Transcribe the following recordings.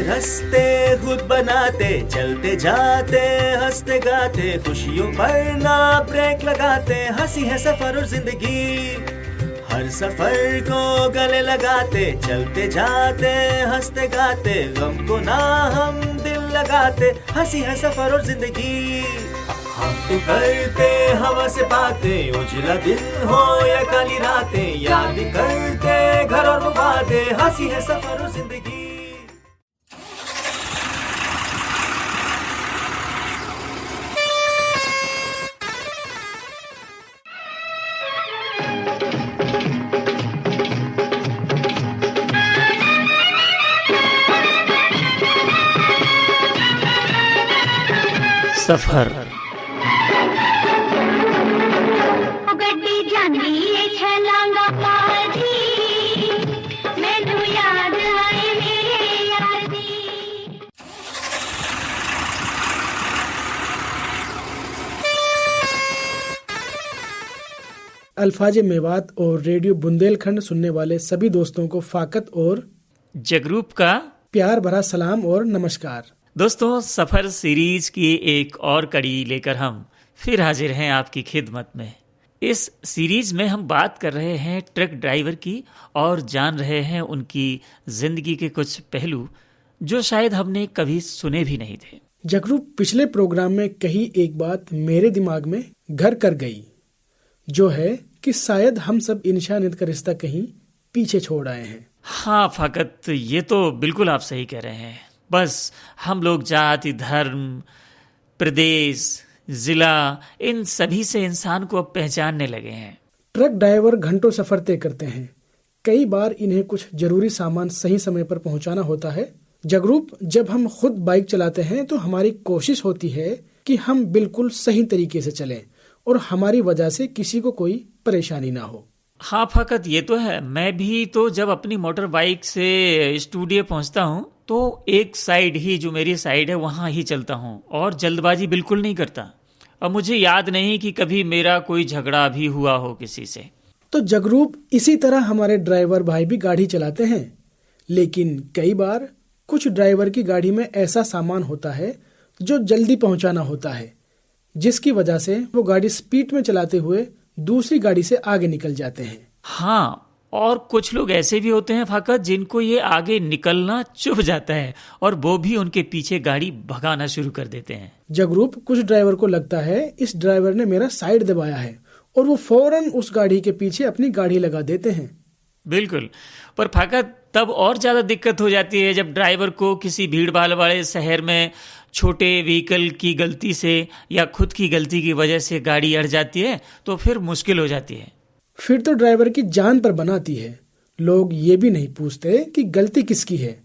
रास्ते खुद बनाते, चलते जाते हंसते गाते, खुशियों पर ना ब्रेक लगाते, हंसी है सफर और जिंदगी, हर सफर को गले लगाते, चलते जाते हंसते गाते, गम को ना हम दिल लगाते, हंसी है सफर और जिंदगी। हम तो करते हवा से बातें, उजला दिन हो या काली रातें, याद करते घर और वादे, हंसी है सफर और जिंदगी। सफर गड्डी जांदी छलांगा पाजी, मैनू याद आए मेरे यार दी। अल्फाज मेवात और रेडियो बुंदेलखंड सुनने वाले सभी दोस्तों को फाकत और जगरूप का प्यार भरा सलाम और नमस्कार। दोस्तों, सफर सीरीज की एक और कड़ी लेकर हम फिर हाजिर हैं आपकी खिदमत में। इस सीरीज में हम बात कर रहे हैं ट्रक ड्राइवर की और जान रहे हैं उनकी जिंदगी के कुछ पहलू जो शायद हमने कभी सुने भी नहीं थे। जगरूप, पिछले प्रोग्राम में कही एक बात मेरे दिमाग में घर कर गई, जो है कि शायद हम सब इंसानियत का रिश्ता कहीं पीछे छोड़ आए हैं। हाँ फाकत, ये तो बिल्कुल आप सही कह रहे हैं। बस हम लोग जाति, धर्म, प्रदेश, जिला, इन सभी से इंसान को अब पहचानने लगे हैं। ट्रक ड्राइवर घंटों सफर तय करते हैं। कई बार इन्हें कुछ जरूरी सामान सही समय पर पहुंचाना होता है। जगरूप, जब हम खुद बाइक चलाते हैं तो हमारी कोशिश होती है कि हम बिल्कुल सही तरीके से चलें और हमारी वजह से किसी को कोई परेशानी ना हो। हाँ फाकत, ये तो है। मैं भी तो जब अपनी मोटर बाइक से स्टूडियो पहुंचता हूँ तो एक साइड ही, जो मेरी साइड है, वहां ही चलता हूँ और जल्दबाजी बिल्कुल नहीं करता। और मुझे याद नहीं कि कभी मेरा कोई झगड़ा भी हुआ हो किसी से। तो जगरूप, इसी तरह हमारे ड्राइवर भाई भी गाड़ी चलाते हैं, लेकिन कई बार कुछ ड्राइवर की गाड़ी में ऐसा सामान होता है जो जल्दी पहुंचाना होता है, जिसकी वजह से वो गाड़ी स्पीड में चलाते हुए दूसरी गाड़ी से आगे निकल जाते हैं। हाँ, और कुछ लोग ऐसे भी होते हैं फाकत, जिनको ये आगे निकलना चुभ जाता है और वो भी उनके पीछे गाड़ी भगाना शुरू कर देते हैं। जगरूप, कुछ ड्राइवर को लगता है इस ड्राइवर ने मेरा साइड दबाया है और वो फौरन उस गाड़ी के पीछे अपनी गाड़ी लगा देते हैं। बिल्कुल, पर फाकत तब और ज्यादा दिक्कत हो जाती है जब ड्राइवर को किसी भीड़ भाड़ वाले शहर में छोटे व्हीकल की गलती से या खुद की गलती की वजह से गाड़ी अड़ जाती है, तो फिर मुश्किल हो जाती है। फिर तो ड्राइवर की जान पर बनाती है। लोग ये भी नहीं पूछते कि गलती किसकी है।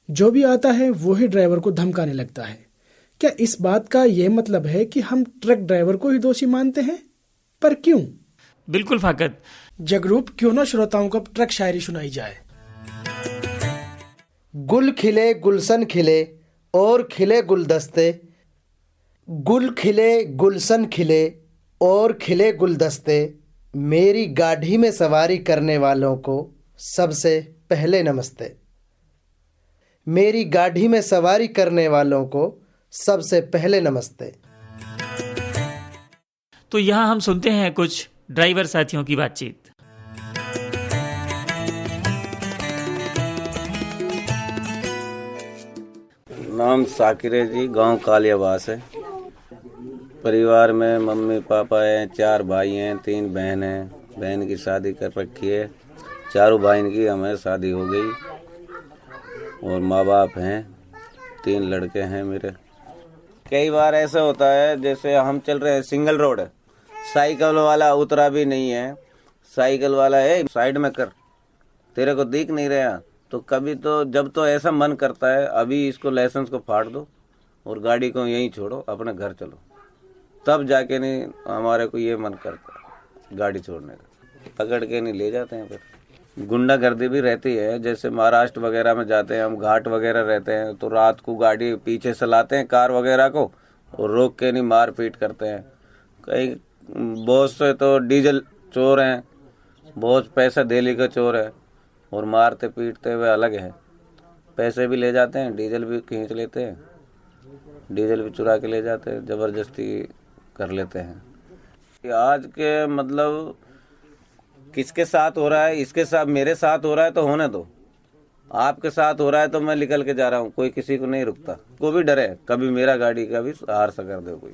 जो भी आता है वो ही ड्राइवर को धमकाने लगता है। क्या इस बात का यह मतलब है कि हम ट्रक ड्राइवर को ही दोषी मानते हैं? पर क्यों? बिल्कुल फाकत। जगरूप, क्यों ना श्रोताओं को ट्रक शायरी सुनाई जाए। गुल खिले गुलशन खिले और खिले गुलदस्ते, गुल खिले गुलशन खिले और खिले गुलदस्ते, मेरी गाड़ी में सवारी करने वालों को सबसे पहले नमस्ते। मेरी गाड़ी में सवारी करने वालों को सबसे पहले नमस्ते। तो यहाँ हम सुनते हैं कुछ ड्राइवर साथियों की बातचीत। नाम साकिर है जी, गांव कालियावास है। परिवार में मम्मी पापा हैं, 4 भाई हैं, 3 बहन हैं। बहन की शादी कर रखी है, चारों भाई की हमें शादी हो गई और माँ बाप हैं, 3 लड़के हैं मेरे। कई बार ऐसा होता है जैसे हम चल रहे हैं, सिंगल रोड है, साइकिल वाला उतरा भी नहीं है, साइकिल वाला है साइड में कर, तेरे को दिख नहीं रहा, तो कभी तो जब तो ऐसा मन करता है अभी इसको लाइसेंस को फाड़ दो और गाड़ी को यहीं छोड़ो, अपने घर चलो, तब जाके नहीं हमारे को ये मन करता गाड़ी छोड़ने का। पकड़ के नहीं ले जाते हैं। फिर गुंडागर्दी भी रहती है, जैसे महाराष्ट्र वगैरह में जाते हैं हम, घाट वगैरह रहते हैं तो रात को गाड़ी पीछे से लाते हैं कार वगैरह को और रोक के नहीं मार पीट करते हैं। कई बहुत से तो डीजल चोर हैं, बहुत पैसा दिल्ली का चोर है और मारते पीटते हुए अलग है। पैसे भी ले जाते हैं, डीजल भी खींच लेते हैं, डीजल भी चुरा के ले जाते हैं, ज़बरदस्ती कर लेते हैं। कि आज के मतलब किसके साथ हो रहा है, इसके साथ मेरे साथ हो रहा है तो होने दो, आपके साथ हो रहा है तो मैं निकल के जा रहा हूँ, कोई किसी को नहीं रुकता, को भी डरे कभी मेरा गाड़ी का भी हार सा कर दे कोई।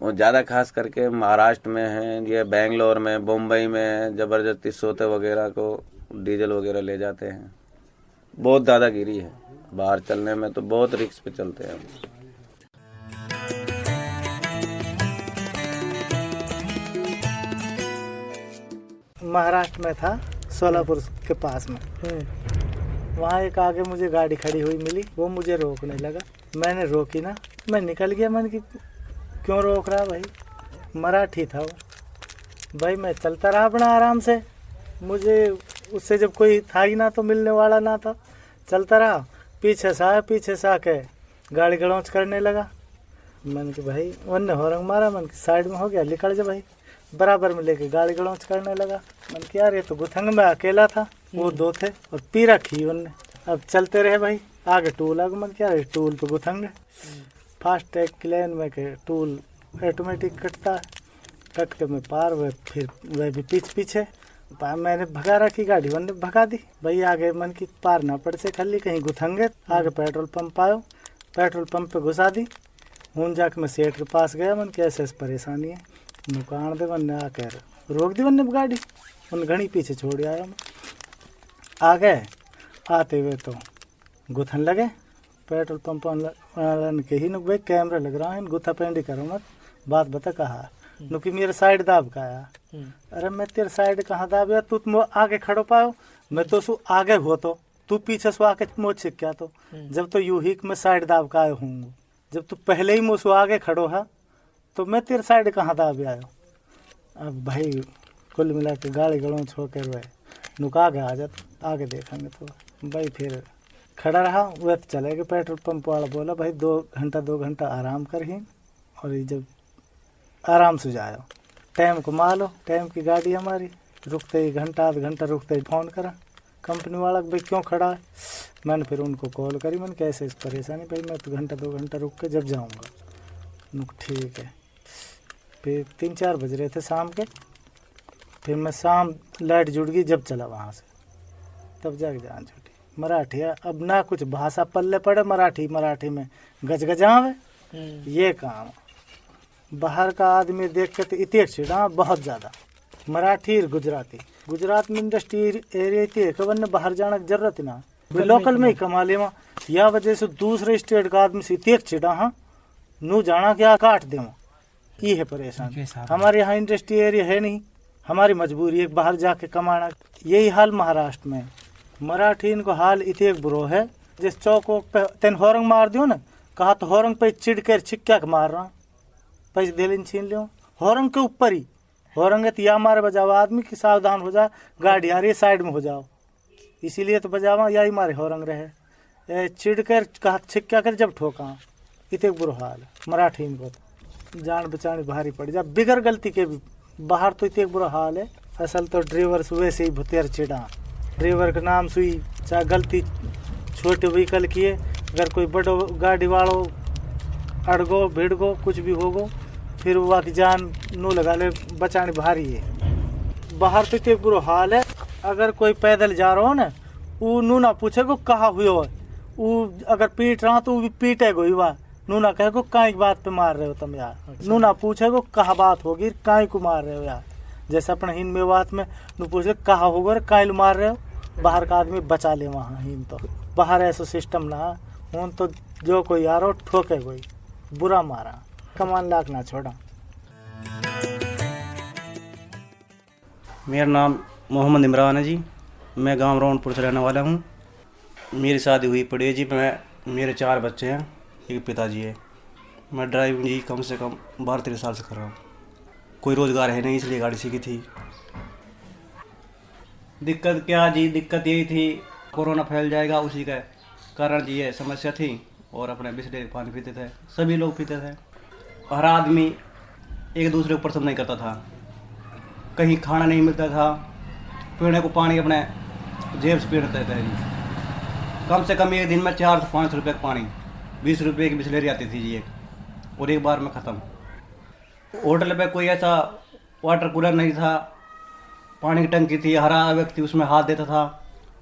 वो ज़्यादा खास करके महाराष्ट्र में है, ये बेंगलोर में, बम्बई में ज़बरदस्ती सोते वगैरह को डीजल वगैरह ले जाते हैं। बहुत दादागिरी है, बाहर चलने में तो बहुत रिस्क पे चलते हैं हम। महाराष्ट्र में था, सोलापुर के पास में। वहाँ एक आगे मुझे गाड़ी खड़ी हुई मिली, वो मुझे रोकने लगा, मैंने रोकी ना, मैं निकल गया। मैंने कि क्यों रोक रहा भाई, मराठी था वो। भाई मैं चलता रहा अपना आराम से, मुझे उससे जब कोई था ही ना तो मिलने वाला ना था, चलता रहा। पीछे से आके गाड़ी गड़ौच करने लगा। मैंने कि भाई उनने हॉर्न मारा, मैंने कि साइड में हो गया, निकल जा भाई। बराबर में लेके गाड़ी गड़ौच करने लगा। मैंने कि यार ये तो गुथंग में अकेला था, वो दो थे और पी रखी उनने। अब चलते रहे भाई, आगे टूल आगे, मैंने क्या टूल पे गुथंग फास्ट टैग की लाइन में के टूल ऑटोमेटिक कटता है, कट के मैं पार हुए, फिर वह भी पीछे मैंने भगा रखी गाड़ी, उन्होंने भगा दी भाई आगे। मन की पार ना पड़ से खाली कहीं गुथंगे। आगे पेट्रोल पंप आयो, पेट्रोल पंप पे घुसा दी। हूँ जाके मैं सेठ के पास गया, मन कैसे परेशानी है, नुकान दे वन्ने आकर रोक दी वन्ने गाड़ी, उन घड़ी पीछे छोड़ आया मैं। आ गए, आते हुए तो गुथन लगे पेट्रोल पंप के ही भाई कैमरा लग रहा है, गुथा पेंडी करो मत, बात बता कहा नुकी मेरे साइड दाब का आया। अरे मैं तेरे साइड कहाँ दाबिया, तू आगे खड़ो पायो, मैं तो सु आगे हो तो तू पीछे से आके मोच सीख क्या, तो जब तो यू ही मैं साइड दाब का आयो हूँ, जब तू पहले ही मुझसे आगे खड़ो है तो मैं तेरे साइड कहाँ दाब आयो। अब भाई कुल मिला के गाड़ी गड़ों छोड़ कर वह नुका के आ जाता, आगे देखेंगे तो भाई फिर खड़ा रहा। वह तो चले गए। पेट्रोल पंप वाला बोला भाई 2 घंटा आराम कर ही, और ये जब आराम से जाओ टाइम को मालो, टाइम की गाड़ी हमारी, रुकते ही घंटा आध घंटा रुकते ही फ़ोन करा कंपनी वाला भाई क्यों खड़ा है। मैंने फिर उनको कॉल करी, मैंने कैसे इस परेशानी, भाई मैं तो 2 घंटा रुक के जब जाऊँगा। नुक ठीक है। फिर 3-4 बज रहे थे शाम के, फिर मैं शाम लाइट जुड़ गई जब चला वहाँ से, तब जाके जान छूटी। मराठी है, अब ना कुछ भाषा पल्ले पड़े, मराठी में गजगजावे ये काम। बाहर का आदमी देख के तो इतने छिड़ा बहुत ज़्यादा, मराठी और गुजरात में इंडस्ट्री एरिया इतने वरना बाहर जाने की जरूरत ना, लोकल में ही कमा ले। या वजह से दूसरे स्टेट का आदमी से इतने छिड़ा, हाँ नू जाना क्या काट दे, ये है परेशान। हमारे यहाँ इंडस्ट्री एरिया है नहीं, हमारी मजबूरी है बाहर जाके कमाना। यही हाल महाराष्ट्र में, मराठी इनको हाल इतने बुरो है। जिस चौक पे तेन हॉर्न मार दियो ना, कहा तो हॉर्न पे चिड़ कर छिक्का के मार रहा, पैसे दिल छीन लियो हॉर्न के ऊपर ही। हॉर्न तो या मारे बजावा आदमी की सावधान हो जा, गाड़ी आ रही है साइड में हो जाओ, इसीलिए तो बजावा या ही मारे हॉर्न रहे। चिड़ कर कहा छिक्का कर जब ठोका, इतने बुरा हाल है मराठी इनको, जान बचानी भारी पड़ जा बिगर गलती के भी। बाहर तो इतने बुरा हाल है। असल तो ड्राइवर सुबह से ही भुतेर चिड़ा, ड्राइवर का नाम सुई, चाहे गलती छोटे व्हीकल किए, अगर कोई बड़ो गाड़ी वालों अड़गो भिड़गो कुछ भी होगो, फिर वह की जान नू लगा ले, बचाने भारी है। बाहर तो इतने बुरा हाल है। अगर कोई पैदल जा रहा हो ना, वो नू ना पूछे को कहाँ हुए हो, वो अगर पीट रहा तो वो भी पीटे गो हुआ, नू ना कहे को काई बात पे मार रहे हो तुम यार, नू ना पूछे को कहाँ बात होगी, काई को मार रहे हो यार। जैसे अपने हिंद में बात में नू पूछे कहाँ होगा, काई मार रहे हो, बाहर का आदमी बचा ले वहाँ। हिंद तो बाहर ऐसा सिस्टम ना हूँ, तो जो कोई यारो ठोके कोई बुरा मारा, कमान लाख ना छोड़ा। मेरा नाम मोहम्मद इमरान है जी, मैं गांव रौनपुर से रहने वाला हूँ। मेरी शादी हुई पड़ी है जी, मेरे 4 बच्चे हैं, एक पिताजी है। मैं ड्राइविंग जी कम से कम 12-13 साल से कर रहा हूँ। कोई रोज़गार है नहीं, इसलिए गाड़ी सीखी थी। दिक्कत क्या जी, दिक्कत यही थी कोरोना फैल जाएगा उसी का कारण जी ये समस्या थी। और अपने बिस्लेरी पानी पीते थे, सभी लोग पीते थे, हर आदमी एक दूसरे को पसंद नहीं करता था। कहीं खाना नहीं मिलता था, पीने को पानी अपने जेब से पीते थे जी। कम से कम एक दिन में 4 से 5 रुपये का पानी, 20 रुपये की बिस्लेरी आती थी जी एक, और एक बार में ख़त्म। होटल पे कोई ऐसा वाटर कूलर नहीं था, पानी की टंकी थी, हर व्यक्ति उसमें हाथ देता था,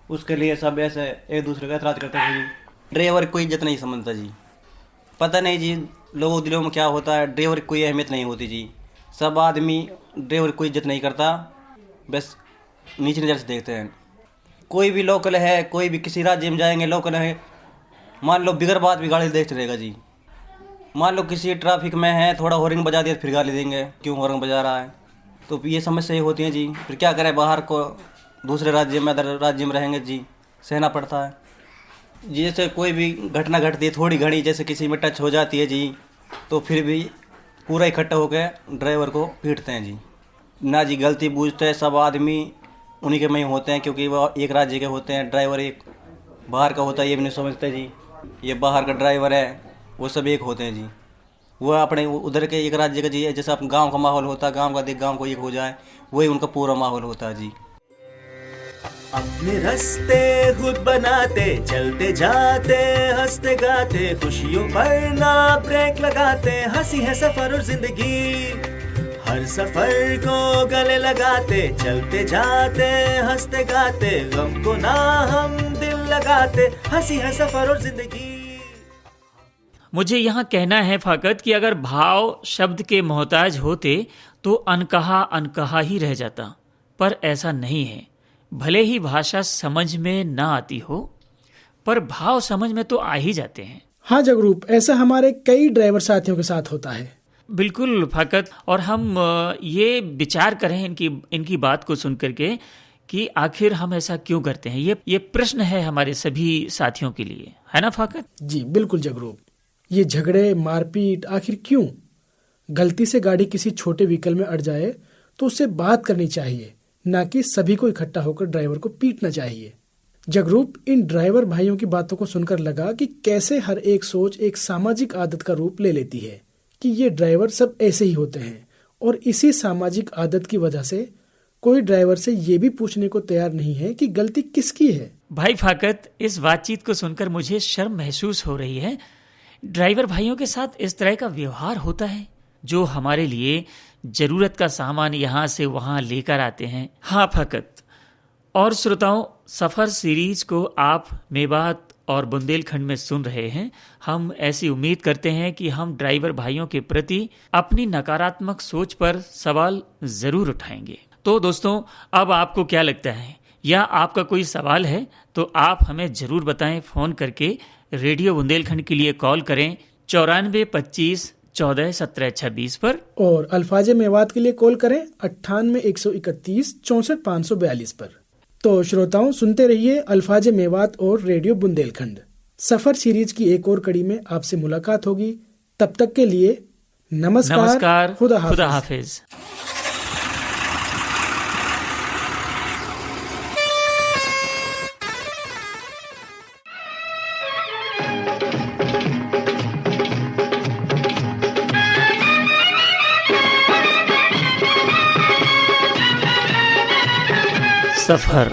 उसके लिए सब ऐसे एक दूसरे का एतराज़ करते थे जी। ड्राइवर कोई इज्जत नहीं समझता जी, पता नहीं जी लोगों दिलों में क्या होता है, ड्राइवर की कोई अहमियत नहीं होती जी। सब आदमी ड्राइवर को इज्जत नहीं करता, बस नीचे नज़र से देखते हैं। कोई भी लोकल है, कोई भी किसी राज्य में जाएंगे लोकल है, मान लो बिगर बात भी गाड़ी देखते रहेगा जी। मान लो किसी ट्रैफिक में है, थोड़ा हॉर्न बजा दिया फिर गाली देंगे, क्यों हॉर्न बजा रहा है। तो ये समस्या होती है जी। फिर क्या करें, बाहर को दूसरे राज्य में अदर राज्य में रहेंगे जी, सहना पड़ता है। जैसे कोई भी घटना घटती है थोड़ी घड़ी, जैसे किसी में टच हो जाती है जी, तो फिर भी पूरा इकट्ठा होकर ड्राइवर को पीटते हैं जी। ना जी गलती बूझते हैं, सब आदमी उन्हीं के में ही होते हैं, क्योंकि वो एक राज्य के होते हैं। ड्राइवर एक बाहर का होता है, ये भी नहीं समझते जी, ये बाहर का ड्राइवर है, वो सब एक होते हैं जी। वो अपने उधर के एक राज्य का जी, जैसे अपने गांव का माहौल होता है, गांव का देख गांव को एक हो जाए, वही उनका पूरा माहौल होता है जी। अपने रास्ते खुद बनाते, चलते जाते हंसते गाते, खुशियों पर ना ब्रेक लगाते, हंसी है सफर और जिंदगी, हर सफर को गले लगाते, चलते जाते हंसते गाते, गम को ना हम दिल लगाते, हंसी है सफर और जिंदगी। मुझे यहाँ कहना है फाकत कि अगर भाव शब्द के मोहताज होते तो अनकहा अनकहा ही रह जाता, पर ऐसा नहीं है। भले ही भाषा समझ में ना आती हो, पर भाव समझ में तो आ ही जाते हैं। हाँ जगरूप, ऐसा हमारे कई ड्राइवर साथियों के साथ होता है। बिल्कुल फाकत, और हम ये विचार करें इनकी बात को सुन करके कि आखिर हम ऐसा क्यों करते हैं। ये प्रश्न है हमारे सभी साथियों के लिए, है ना फाकत? जी बिल्कुल जगरूप, ये झगड़े मारपीट आखिर क्यों? गलती से गाड़ी किसी छोटे व्हीकल में अड़ जाए तो उससे बात करनी चाहिए, ना कि सभी को इकट्ठा होकर ड्राइवर को पीटना चाहिए। जगरूप, इन ड्राइवर भाइयों की बातों को सुनकर लगा कि कैसे हर एक सोच एक सामाजिक आदत का रूप ले लेती है कि ये ड्राइवर सब ऐसे ही होते हैं, और इसी सामाजिक आदत की वजह से कोई ड्राइवर से ये भी पूछने को तैयार नहीं है कि गलती किसकी है। भाई फाकत, इस बातचीत को सुनकर मुझे शर्म महसूस हो रही है। ड्राइवर भाइयों के साथ इस तरह का व्यवहार होता है, जो हमारे लिए जरूरत का सामान यहाँ से वहाँ लेकर आते हैं। हाँ फाकत, और श्रोताओं, सफर सीरीज को आप मेवात और बुंदेलखंड में सुन रहे हैं। हम ऐसी उम्मीद करते हैं कि हम ड्राइवर भाइयों के प्रति अपनी नकारात्मक सोच पर सवाल जरूर उठाएंगे। तो दोस्तों, अब आपको क्या लगता है, या आपका कोई सवाल है तो आप हमें जरूर बताएं। फोन करके रेडियो बुंदेलखंड के लिए कॉल करें 94 25 14 17 26 पर, और अल्फाजे मेवात के लिए कॉल करें 98 131 64 542 पर। तो श्रोताओं, सुनते रहिए अल्फाजे मेवात और रेडियो बुंदेलखंड। सफर सीरीज की एक और कड़ी में आपसे मुलाकात होगी। तब तक के लिए नमस्कार, खुदा हाफिज। सफर